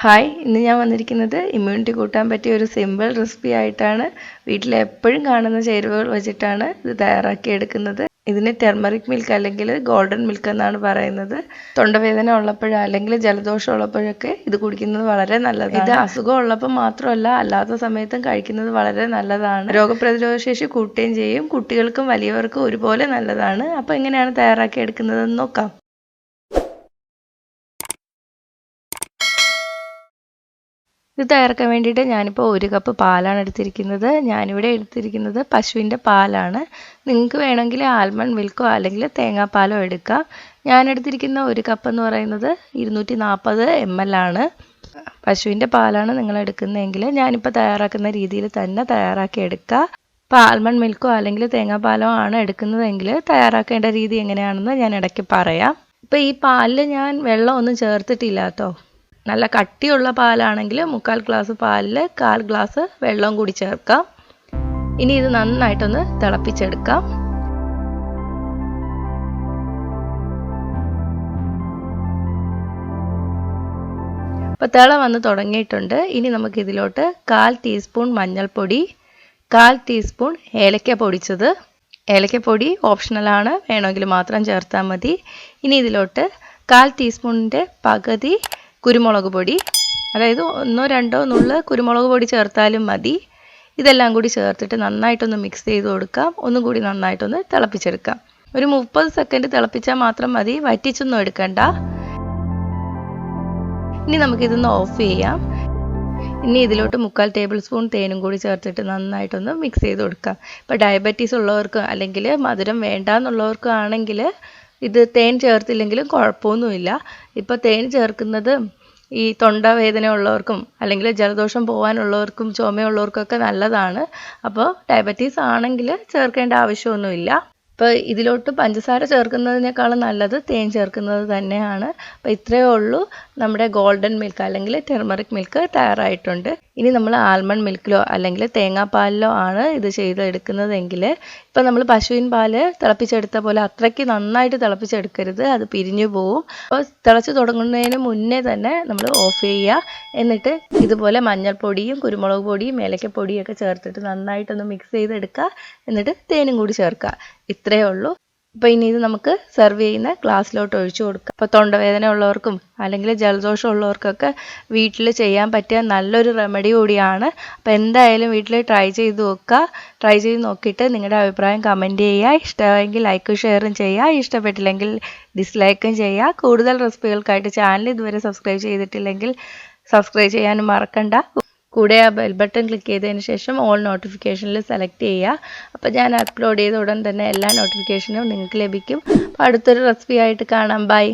Hi, ഇന്ന് ഞാൻ വന്നിരിക്കുന്നത് ഇമ്മ്യൂണിറ്റി കൂട്ടാൻ പറ്റിയ ഒരു സിമ്പിൾ റെസിപ്പി ആയിട്ടാണ്. വീട്ടിൽ എപ്പോഴും കാണുന്ന ചേരുവകൾ വെച്ചിട്ടാണ് ഇത് തയ്യാറാക്കിയെടുക്കുന്നത്. ഇതിന് ടെർമറിക് മിൽക്ക് അല്ലെങ്കിൽ ഗോൾഡൻ മിൽക്ക് എന്നാണ് പറയുന്നത്. തൊണ്ടവേദന ഉള്ളപ്പോഴോ അല്ലെങ്കിൽ ജലദോഷം ഉള്ളപ്പോഴൊക്കെ ഇത് കുടിക്കുന്നത് വളരെ നല്ലതാണ്. ഇത് അസുഖം ഉള്ളപ്പോൾ മാത്രമല്ല, അല്ലാത്ത സമയത്തും കഴിക്കുന്നത് വളരെ നല്ലതാണ്. രോഗപ്രതിരോധ ശേഷി കൂട്ടുകയും ചെയ്യും. കുട്ടികൾക്കും വലിയവർക്കും ഒരുപോലെ നല്ലതാണ്. അപ്പോൾ എങ്ങനെയാണ് തയ്യാറാക്കിയെടുക്കുന്നതെന്ന് നോക്കാം. ഇത് തയ്യാറാക്കാൻ വേണ്ടിയിട്ട് ഞാനിപ്പോൾ 1 കപ്പ് പാലാണ് എടുത്തിരിക്കുന്നത്. ഞാനിവിടെ എടുത്തിരിക്കുന്നത് പശുവിൻ്റെ പാലാണ്. നിങ്ങൾക്ക് വേണമെങ്കിൽ ആൽമണ്ട് മിൽക്കോ അല്ലെങ്കിൽ തേങ്ങാപ്പാലോ എടുക്കാം. ഞാൻ എടുത്തിരിക്കുന്ന 1 കപ്പ് എന്ന് പറയുന്നത് 240 ml ആണ്. പശുവിൻ്റെ പാലാണ് നിങ്ങൾ എടുക്കുന്നതെങ്കിൽ ഞാനിപ്പോൾ തയ്യാറാക്കുന്ന രീതിയിൽ തന്നെ തയ്യാറാക്കി എടുക്കുക. ഇപ്പോൾ ആൽമണ്ട് മിൽക്കോ അല്ലെങ്കിൽ തേങ്ങാപ്പാലോ ആണ് എടുക്കുന്നതെങ്കിൽ തയ്യാറാക്കേണ്ട രീതി എങ്ങനെയാണെന്ന് ഞാൻ ഇടയ്ക്ക് പറയാം. ഇപ്പോൾ ഈ പാലിൽ ഞാൻ വെള്ളമൊന്നും ചേർത്തിട്ടില്ല കേട്ടോ. നല്ല കട്ടിയുള്ള പാലാണെങ്കിൽ 3/4 ഗ്ലാസ് പാലിൽ 1/4 ഗ്ലാസ് വെള്ളവും കൂടി ചേർക്കാം. ഇനി ഇത് നന്നായിട്ടൊന്ന് തിളപ്പിച്ചെടുക്കാം. അപ്പോൾ തിള വന്ന് തുടങ്ങിയിട്ടുണ്ട്. ഇനി നമുക്ക് ഇതിലോട്ട് 1/4 ടീസ്പൂൺ മഞ്ഞൾപ്പൊടി, 1/4 ടീസ്പൂൺ ഏലക്ക പൊടിച്ചത്. ഏലക്കപ്പൊടി ഓപ്ഷണലാണ്, വേണമെങ്കിൽ മാത്രം ചേർത്താൽ മതി. ഇനി ഇതിലോട്ട് 1/4 ടീസ്പൂണിൻ്റെ പകുതി കുരുമുളക് പൊടി, അതായത് 1-2 നുള്ള് കുരുമുളക് പൊടി ചേർത്താലും മതി. ഇതെല്ലാം കൂടി ചേർത്തിട്ട് നന്നായിട്ടൊന്ന് മിക്സ് ചെയ്ത് കൊടുക്കാം. ഒന്നും കൂടി നന്നായിട്ടൊന്ന് തിളപ്പിച്ചെടുക്കാം. ഒരു 30 സെക്കൻഡ് തിളപ്പിച്ചാൽ മാത്രം മതി, വറ്റിച്ചൊന്നും എടുക്കണ്ട. ഇനി നമുക്കിതൊന്ന് ഓഫ് ചെയ്യാം. ഇനി ഇതിലോട്ട് 3/4 ടേബിൾ സ്പൂൺ തേനും കൂടി ചേർത്തിട്ട് നന്നായിട്ടൊന്ന് മിക്സ് ചെയ്ത് കൊടുക്കാം. ഇപ്പോൾ ഡയബറ്റീസ് ഉള്ളവർക്ക് അല്ലെങ്കിൽ മധുരം വേണ്ടാന്നുള്ളവർക്കും ആണെങ്കിൽ ഇത് തേൻ ചേർത്തില്ലെങ്കിലും കുഴപ്പമൊന്നുമില്ല. ഇപ്പോൾ തേൻ ചേർക്കുന്നത് ഈ തൊണ്ടവേദന ഉള്ളവർക്കും അല്ലെങ്കിൽ ജലദോഷം പോകാനുള്ളവർക്കും ചുമയുള്ളവർക്കൊക്കെ നല്ലതാണ്. അപ്പോൾ ഡയബറ്റീസ് ആണെങ്കിൽ ചേർക്കേണ്ട ആവശ്യമൊന്നുമില്ല. ഇപ്പോൾ ഇതിലോട്ട് പഞ്ചസാര ചേർക്കുന്നതിനേക്കാളും നല്ലത് തേൻ ചേർക്കുന്നത് തന്നെയാണ്. അപ്പോൾ ഇത്രയേ ഉള്ളൂ, നമ്മുടെ ഗോൾഡൻ മിൽക്ക് അല്ലെങ്കിൽ ടെർമറിക് മിൽക്ക് തയ്യാറായിട്ടുണ്ട്. ഇനി നമ്മൾ ആൽമണ്ട് മിൽക്കിലോ അല്ലെങ്കിൽ തേങ്ങാപ്പാലിലോ ആണ് ഇത് ചെയ്തെടുക്കുന്നതെങ്കിൽ, ഇപ്പോൾ നമ്മൾ പശുവിൻ പാല് തിളപ്പിച്ചെടുത്ത പോലെ അത്രയ്ക്ക് നന്നായിട്ട് തിളപ്പിച്ചെടുക്കരുത്, അത് പിരിഞ്ഞു പോവും. അപ്പോൾ തിളച്ച് തുടങ്ങുന്നതിന് മുന്നേ തന്നെ നമ്മൾ ഓഫ് ചെയ്യുക. എന്നിട്ട് ഇതുപോലെ മഞ്ഞൾപ്പൊടിയും കുരുമുളക് പൊടിയും ഏലക്കപ്പൊടിയും ഒക്കെ ചേർത്തിട്ട് നന്നായിട്ടൊന്ന് മിക്സ് ചെയ്തെടുക്കുക. എന്നിട്ട് തേനും കൂടി ചേർക്കുക. ഇത്രയേ ഉള്ളൂ. അപ്പോൾ ഇനി ഇത് നമുക്ക് സെർവ് ചെയ്യുന്ന ഗ്ലാസ്സിലോട്ട് ഒഴിച്ചു കൊടുക്കാം. അപ്പോൾ തൊണ്ടവേദന ഉള്ളവർക്കും അല്ലെങ്കിൽ ജലദോഷം ഉള്ളവർക്കൊക്കെ വീട്ടിൽ ചെയ്യാൻ പറ്റിയ നല്ലൊരു റെമഡി കൂടിയാണ്. അപ്പോൾ എന്തായാലും വീട്ടിൽ ട്രൈ ചെയ്ത് നോക്കുക. ട്രൈ ചെയ്ത് നോക്കിയിട്ട് നിങ്ങളുടെ അഭിപ്രായം കമൻറ്റ് ചെയ്യുക. ഇഷ്ടമായെങ്കിൽ ലൈക്കും ഷെയറും ചെയ്യുക. ഇഷ്ടപ്പെട്ടില്ലെങ്കിൽ ഡിസ്ലൈക്കും ചെയ്യുക. കൂടുതൽ റെസിപ്പികൾക്കായിട്ട് ചാനൽ ഇതുവരെ സബ്സ്ക്രൈബ് ചെയ്തിട്ടില്ലെങ്കിൽ സബ്സ്ക്രൈബ് ചെയ്യാനും മറക്കണ്ട. കൂടെ ആ ബെൽ ബട്ടൺ ക്ലിക്ക് ചെയ്തതിന് ശേഷം ഓൾ നോട്ടിഫിക്കേഷനിൽ സെലക്ട് ചെയ്യുക. അപ്പോൾ ഞാൻ അപ്ലോഡ് ചെയ്ത ഉടൻ തന്നെ എല്ലാ നോട്ടിഫിക്കേഷനും നിങ്ങൾക്ക് ലഭിക്കും. അപ്പോൾ അടുത്തൊരു റെസിപ്പി ആയിട്ട് കാണാം. ബൈ.